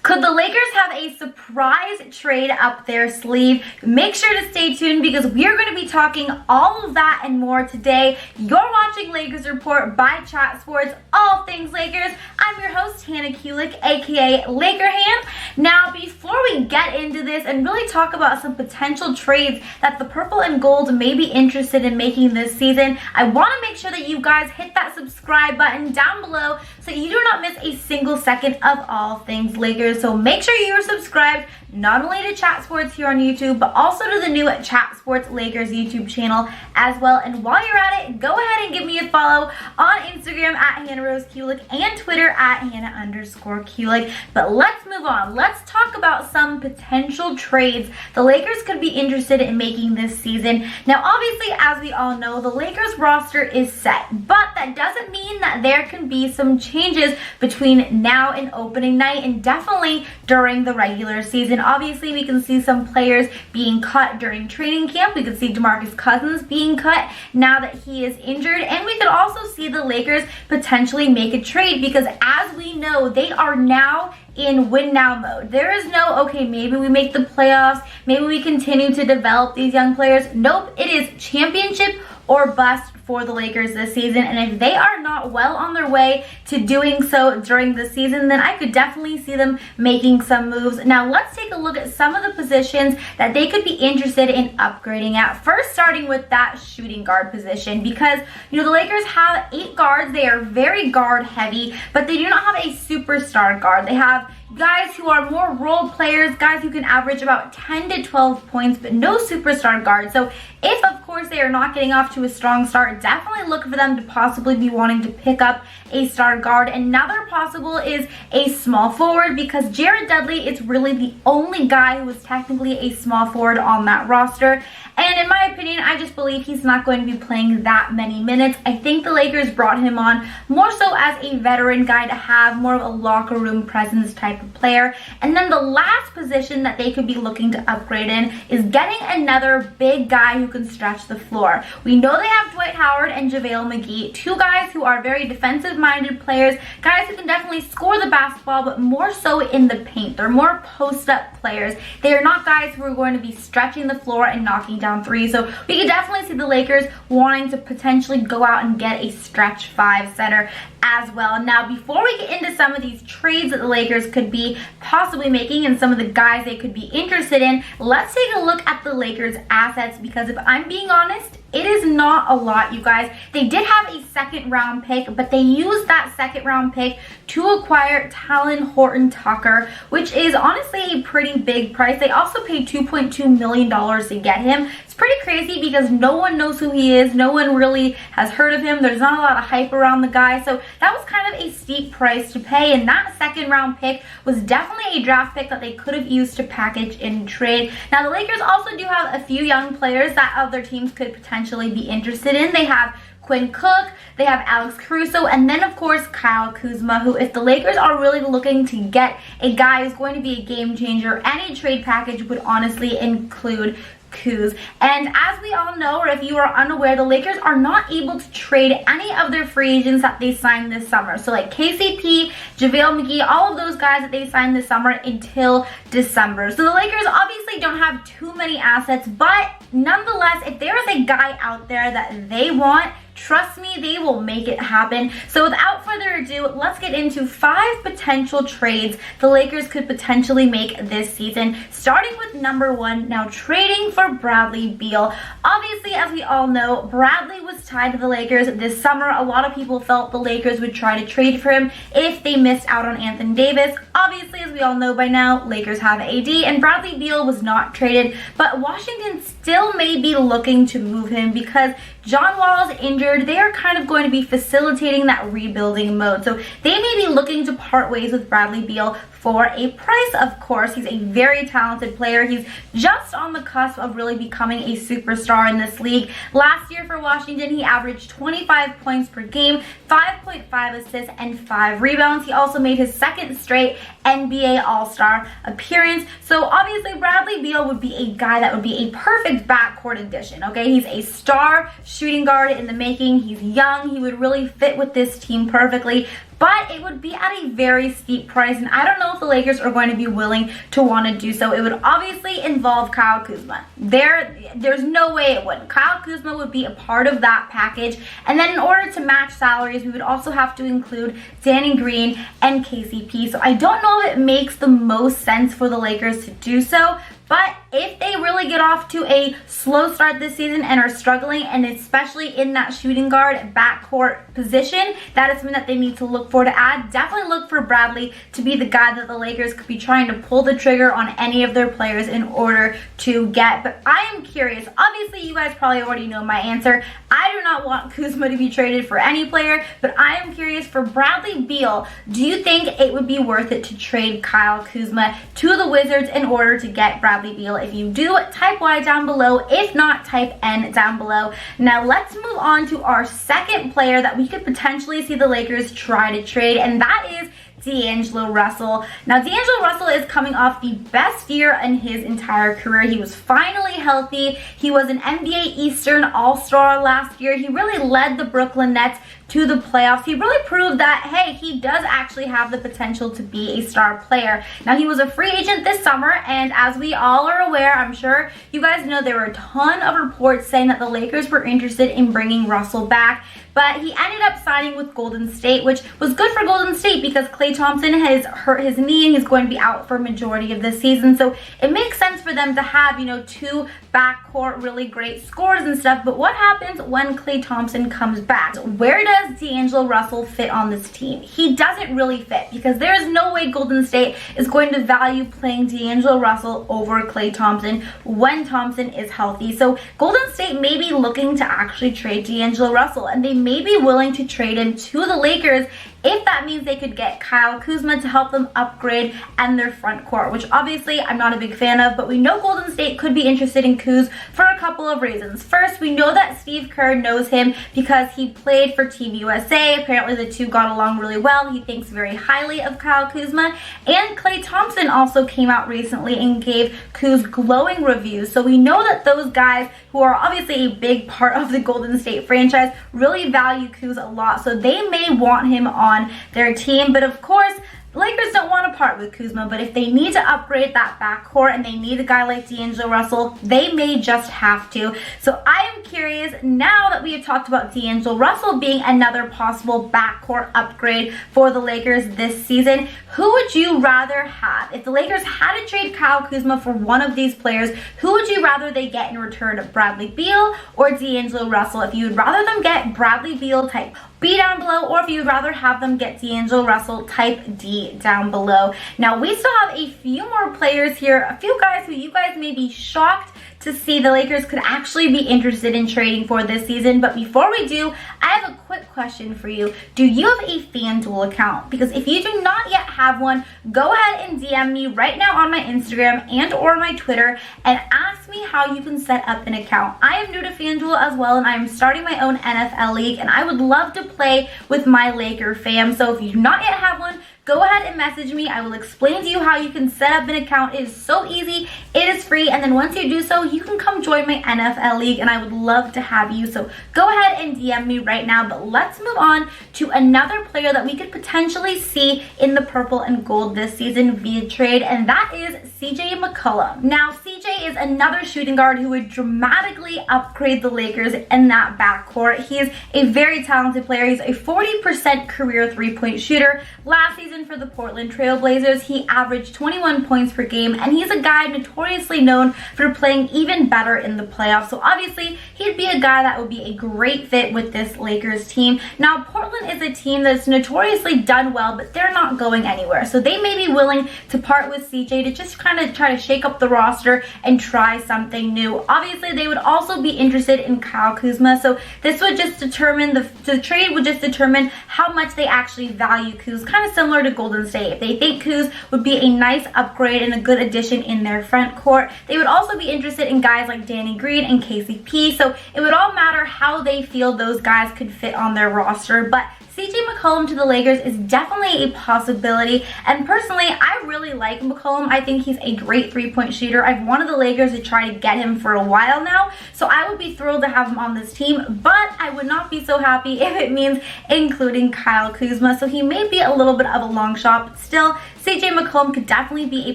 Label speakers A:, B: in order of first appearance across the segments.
A: Could the Lakers have a surprise trade up their sleeve? Make sure to stay tuned because we are going to be talking all of that and more today. You're watching Lakers Report by Chat Sports, all things Lakers. I'm your host, Hannah Kulik, aka Laker Han. Now, before we get into this and really talk about some potential trades that the Purple and Gold may be interested in making this season, I want to make sure that you guys hit that subscribe button down below so you do not miss a single second of all things Lakers. So make sure you are subscribed not only to Chat Sports here on YouTube, but also to the new Chat Sports Lakers YouTube channel as well. And while you're at it, go ahead and give me a follow on Instagram at Hannah Rose Kulik and Twitter at Hannah_Kulik. But let's move on. Let's talk about some potential trades the Lakers could be interested in making this season. Now, obviously, as we all know, the Lakers roster is set, but that doesn't mean that there can be some changes between now and opening night, and definitely during the regular season. Obviously, we can see some players being cut during training camp. We could see DeMarcus Cousins being cut now that he is injured, and we could also see the Lakers potentially make a trade because, as we know, they are now in win now mode. There is no, okay, maybe we make the playoffs, maybe we continue to develop these young players. Nope, it is championship or bust for the Lakers this season, and if they are not well on their way to doing so during the season, then I could definitely see them making some moves. Now, let's take a look at some of the positions that they could be interested in upgrading at. First, starting with that shooting guard position, because, you know, the Lakers have 8 guards. They are very guard heavy, but they do not have a superstar guard. They have guys who are more role players, guys who can average about 10 to 12 points, but no superstar guard. So if, of course, they are not getting off to a strong start, definitely look for them to possibly be wanting to pick up a star guard. Another possible is a small forward, because Jared Dudley is really the only guy who is technically a small forward on that roster. And in my opinion, I just believe he's not going to be playing that many minutes. I think the Lakers brought him on more so as a veteran guy to have more of a locker room presence type of player. And then the last position that they could be looking to upgrade in is getting another big guy who can stretch the floor. We know they have Dwight Howard and JaVale McGee, 2 guys who are very defensive-minded players, guys who can definitely score the basketball, but more so in the paint. They're more post-up players. They are not guys who are going to be stretching the floor and knocking down threes. So we could definitely see the Lakers wanting to potentially go out and get a stretch 5 center as well. Now, before we get into some of these trades that the Lakers could be possibly making and some of the guys they could be interested in, let's take a look at the Lakers' assets, because if I'm being honest, it is not a lot, you guys. They did have a 2nd round pick, but they used that 2nd round pick to acquire Talon Horton-Tucker, which is honestly a pretty big price. They also paid $2.2 million to get him. It's pretty crazy because no one knows who he is. No one really has heard of him. There's not a lot of hype around the guy. So that was kind of a steep price to pay. And that 2nd round pick was definitely a draft pick that they could have used to package in trade. Now, the Lakers also do have a few young players that other teams could potentially be interested in. They have Quinn Cook, they have Alex Caruso, and then, of course, Kyle Kuzma, who, if the Lakers are really looking to get a guy who's going to be a game changer, any trade package would honestly include Kuz. And as we all know, or if you are unaware, the Lakers are not able to trade any of their free agents that they signed this summer. So like KCP, JaVale McGee, all of those guys that they signed this summer until December. So the Lakers obviously don't have too many assets, but nonetheless, if there is a guy out there that they want, trust me, they will make it happen. So without further ado, let's get into 5 potential trades the Lakers could potentially make this season, starting with number 1, now trading for Bradley Beal. Obviously, as we all know, Bradley was tied to the Lakers this summer. A lot of people felt the Lakers would try to trade for him if they missed out on Anthony Davis. Obviously, as we all know by now, Lakers have AD, and Bradley Beal was not traded, but Washington still may be looking to move him because John Wall is injured. They are kind of going to be facilitating that rebuilding mode. So they may be looking to part ways with Bradley Beal for a price, of course. He's a very talented player. He's just on the cusp of really becoming a superstar in this league. Last year for Washington, he averaged 25 points per game, 5.5 assists, and 5 rebounds. He also made his 2nd straight NBA All-Star appearance. So obviously Bradley Beal would be a guy that would be a perfect backcourt addition, okay? He's a star shooting guard in the making. He's young. He would really fit with this team perfectly. But it would be at a very steep price, and I don't know if the Lakers are going to be willing to want to do so. It would obviously involve Kyle Kuzma. There's no way it wouldn't. Kyle Kuzma would be a part of that package, and then in order to match salaries, we would also have to include Danny Green and KCP. So I don't know if it makes the most sense for the Lakers to do so, but if they really get off to a slow start this season and are struggling, and especially in that shooting guard backcourt position, that is something that they need to look for to add. Definitely look for Bradley to be the guy that the Lakers could be trying to pull the trigger on any of their players in order to get. But I am curious. Obviously, you guys probably already know my answer. I do not want Kuzma to be traded for any player, but I am curious for Bradley Beal. Do you think it would be worth it to trade Kyle Kuzma to the Wizards in order to get Bradley Beal? If you do, type Y down below. If not, type N down below. Now let's move on to our second player that we could potentially see the Lakers try to trade, and that is D'Angelo Russell. Now, D'Angelo Russell is coming off the best year in his entire career. He was finally healthy. He was an NBA Eastern All-Star last year. He really led the Brooklyn Nets to the playoffs. He really proved that, hey, he does actually have the potential to be a star player. Now, he was a free agent this summer, and as we all are aware, I'm sure you guys know, there were a ton of reports saying that the Lakers were interested in bringing Russell back, but he ended up signing with Golden State, which was good for Golden State because Klay Thompson has hurt his knee and he's going to be out for a majority of this season. So it makes sense for them to have, two backcourt really great scorers and stuff. But what happens when Klay Thompson comes back? Where does D'Angelo Russell fit on this team? He doesn't really fit because there is no way Golden State is going to value playing D'Angelo Russell over Klay Thompson when Thompson is healthy. So Golden State may be looking to actually trade D'Angelo Russell, and they may be willing to trade him to the Lakers if that means they could get Kyle Kuzma to help them upgrade and their front court, which obviously I'm not a big fan of, but we know Golden State could be interested in Kuz for a couple of reasons. First, we know that Steve Kerr knows him because he played for Team USA. Apparently the two got along really well. He thinks very highly of Kyle Kuzma, and Klay Thompson also came out recently and gave Kuz glowing reviews. So we know that those guys, who are obviously a big part of the Golden State franchise, really value Kuz a lot. So they may want him on their team, but of course the Lakers don't want to part with Kuzma, but if they need to upgrade that backcourt and they need a guy like D'Angelo Russell, they may just have to. So I am curious, now that we have talked about D'Angelo Russell being another possible backcourt upgrade for the Lakers this season, who would you rather have? If the Lakers had to trade Kyle Kuzma for one of these players, who would you rather they get in return? Bradley Beal or D'Angelo Russell? If you would rather them get Bradley Beal, type B down below, or if you'd rather have them get D'Angelo Russell, type D down below. Now, we still have a few more players here, a few guys who you guys may be shocked to see the Lakers could actually be interested in trading for this season. But before we do, I have a quick question for you. Do you have a FanDuel account? Because if you do not yet have one, go ahead and DM me right now on my Instagram and or my Twitter and ask me how you can set up an account. I am new to FanDuel as well, and I am starting my own NFL league, and I would love to play with my Laker fam. So if you do not yet have one, go ahead and message me. I will explain to you how you can set up an account. It is so easy. It is free. And then once you do so, you can come join my NFL league, and I would love to have you. So go ahead and DM me right now. But let's move on to another player that we could potentially see in the purple and gold this season via trade, and that is CJ McCollum. Now, CJ is another shooting guard who would dramatically upgrade the Lakers in that backcourt. He is a very talented player. He's a 40% career three-point shooter. Last season for the Portland Trail Blazers, he averaged 21 points per game, and he's a guy notoriously known for playing even better in the playoffs. So obviously, he'd be a guy that would be a great fit with this Lakers team. Now, Portland is a team that's notoriously done well, but they're not going anywhere. So they may be willing to part with CJ to just kind of try to shake up the roster and try something new. Obviously, they would also be interested in Kyle Kuzma. So this would just determine, the trade would just determine how much they actually value Kuz, kind of similar to Golden State. If they think Kuz would be a nice upgrade and a good addition in their front court, they would also be interested in guys like Danny Green and KCP. So it would all matter how they feel those guys could fit on their roster. But CJ McCollum to the Lakers is definitely a possibility, and personally, I really like McCollum. I think he's a great three-point shooter. I've wanted wanted the Lakers to try to get him for a while now. So I would be thrilled to have him on this team, but I would not be so happy if it means including Kyle Kuzma. So he may be a little bit of a long shot, but still, CJ McCollum could definitely be a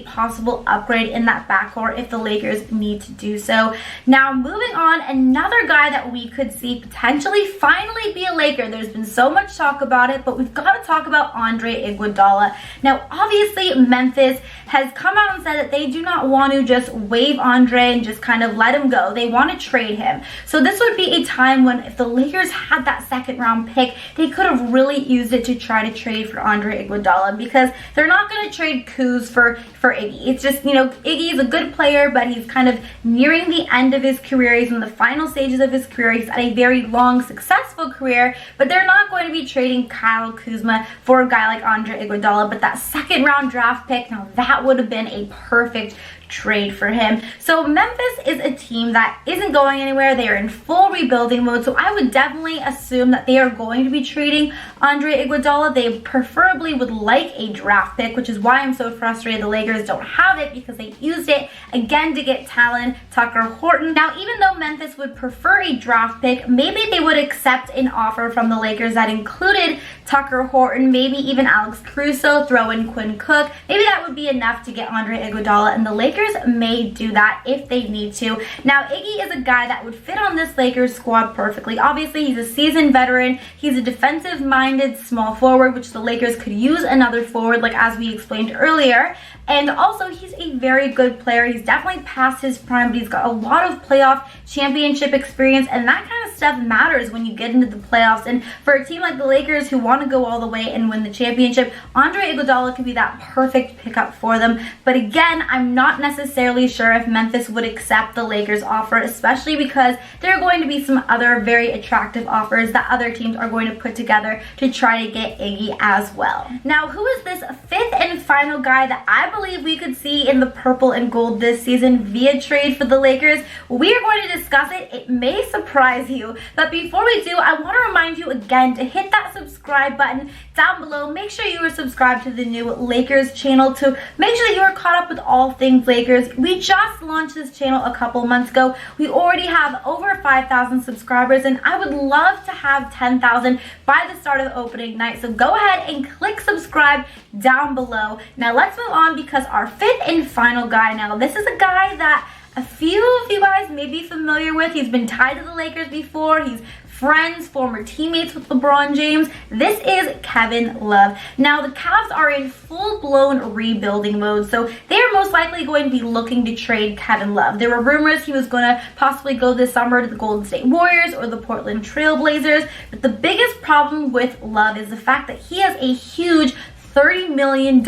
A: possible upgrade in that backcourt if the Lakers need to do so. Now, moving on, another guy that we could see potentially finally be a Laker. There's been so much talk about it, but we've got to talk about Andre Iguodala. Now, obviously, Memphis has come out and said that they do not want to just waive Andre and just kind of let him go. They want to trade him. So this would be a time when if the Lakers had that second round pick, they could have really used it to try to trade for Andre Iguodala, because they're not going to trade Kuz for Iggy. It's just, you know, Iggy is a good player, but he's kind of nearing the end of his career. He's in the final stages of his career. He's had a very long, successful career, but they're not going to be trading Kyle Kuzma for a guy like Andre Iguodala. But that second round draft pick, now that would have been a perfect trade for him. So Memphis is a team that isn't going anywhere. They are in full rebuilding mode, so I would definitely assume that they are going to be trading Andre Iguodala. They preferably would like a draft pick, which is why I'm so frustrated the Lakers don't have it, because they used it again to get talent Tucker Horton. Now, even though Memphis would prefer a draft pick, maybe they would accept an offer from the Lakers that included Tucker Horton, maybe even Alex Caruso, throw in Quinn Cook. Maybe that would be enough to get Andre Iguodala, and the Lakers may do that if they need to. Now, Iggy is a guy that would fit on this Lakers squad perfectly. Obviously, he's a seasoned veteran. He's a defensive-minded small forward, which the Lakers could use another forward, like as we explained earlier. And also, he's a very good player. He's definitely past his prime, but he's got a lot of playoff championship experience, and that kind of stuff matters when you get into the playoffs. And for a team like the Lakers who want to go all the way and win the championship, Andre Iguodala could be that perfect pickup for them. But again, I'm not necessarily sure if Memphis would accept the Lakers offer, especially because there are going to be some other very attractive offers that other teams are going to put together to try to get Iggy as well. Now, who is this fifth and final guy that I believe we could see in the purple and gold this season via trade for the Lakers? We are going to discuss it. It may surprise you, but before we do, I want to remind you again to hit that subscribe button down below. Make sure you are subscribed to the new Lakers channel to make sure that you are caught up with all things Lakers. We just launched this channel a couple months ago. We already have over 5,000 subscribers, and I would love to have 10,000 by the start of the opening night. So go ahead and click subscribe down below. Now let's move on, because our fifth and final guy, now this is a guy that a few of you guys may be familiar with. He's been tied to the Lakers before. He's friends, former teammates with LeBron James. This is Kevin Love. Now, the Cavs are in full-blown rebuilding mode, so they are most likely going to be looking to trade Kevin Love. There were rumors he was going to possibly go this summer to the Golden State Warriors or the Portland Trail Blazers, but the biggest problem with Love is the fact that he has a huge $30 million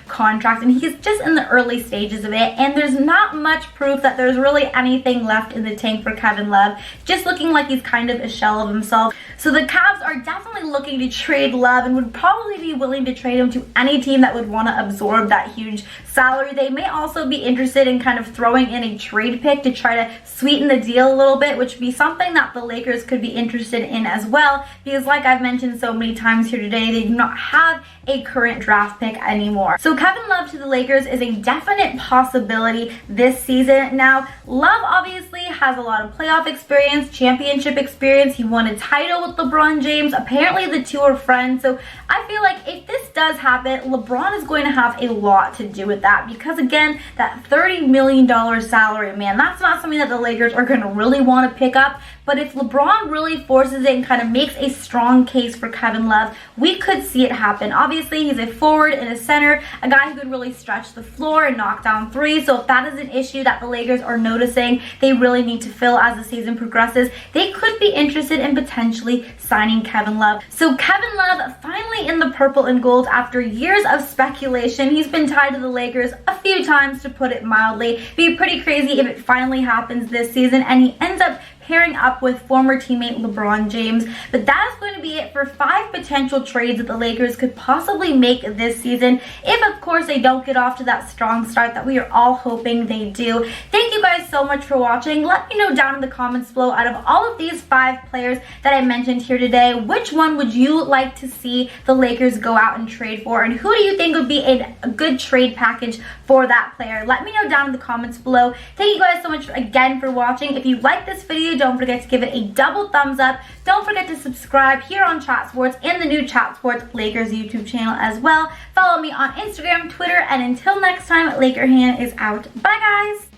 A: contract, and he's just in the early stages of it, and there's not much proof that there's really anything left in the tank for Kevin Love. Just looking like he's kind of a shell of himself. So the Cavs are definitely looking to trade Love and would probably be willing to trade him to any team that would want to absorb that huge salary. They may also be interested in kind of throwing in a trade pick to try to sweeten the deal a little bit, which would be something that the Lakers could be interested in as well, because like I've mentioned so many times here today, they do not have a current draft pick anymore. So Kevin Love to the Lakers is a definite possibility this season. Now, Love obviously has a lot of playoff experience, championship experience. He won a title with LeBron James. Apparently the two are friends. So I feel like if this does happen, LeBron is going to have a lot to do with that, because again, that $30 million salary, man, that's not something that the Lakers are going to really want to pick up. But if LeBron really forces it and kind of makes a strong case for Kevin Love, we could see it happen. Obviously, he's a forward and a center, a guy who could really stretch the floor and knock down threes. So if that is an issue that the Lakers are noticing they really need to fill as the season progresses, they could be interested in potentially signing Kevin Love. So Kevin Love finally in the purple and gold after years of speculation. He's been tied to the Lakers a few times, to put it mildly. It'd be pretty crazy if it finally happens this season and he ends up pairing up with former teammate LeBron James. But that is going to be it for 5 potential trades that the Lakers could possibly make this season, if of course they don't get off to that strong start that we are all hoping they do. Thank you guys so much for watching. Let me know down in the comments below, out of all of these 5 players that I mentioned here today, which one would you like to see the Lakers go out and trade for, and who do you think would be a good trade package for that player? Let me know down in the comments below. Thank you guys so much again for watching. If you like this video, don't forget to give it a double thumbs up. Don't forget to subscribe here on Chat Sports and the new Chat Sports Lakers YouTube channel as well. Follow me on Instagram, Twitter, and until next time, Laker Hannah is out. Bye guys!